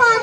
5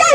4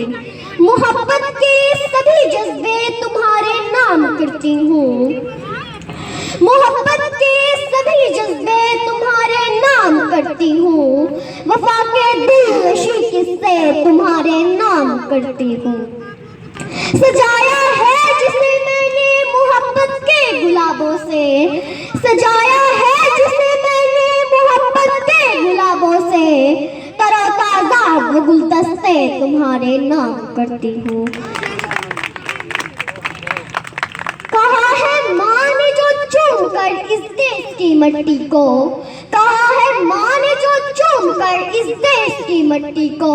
करती, मोहब्बत के सभी जज्बे तुम्हारे नाम करती हूँ, मोहब्बत के सभी जज्बे तुम्हारे नाम करती हूँ, वफा के दिलनशी किस्से तुम्हारे नाम करती हूँ। सजाया है जिसे मैंने मोहब्बत के गुलाबों से, सजाया है जिसे मैंने मोहब्बत के गुलाबों से, तरोताजा वो गुलदस्ते तुम्हारे नाम करती हूँ। कहा है माँ ने जो चूम कर इस देश की मट्टी को, कहा है माँ ने जो चूम कर इस देश की मट्टी को,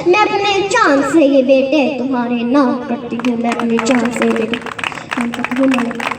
मैं अपने चांद से ये बेटे तुम्हारे नाम करती हूँ, मैं अपने चांद से ये बेटे नाम करती हूँ।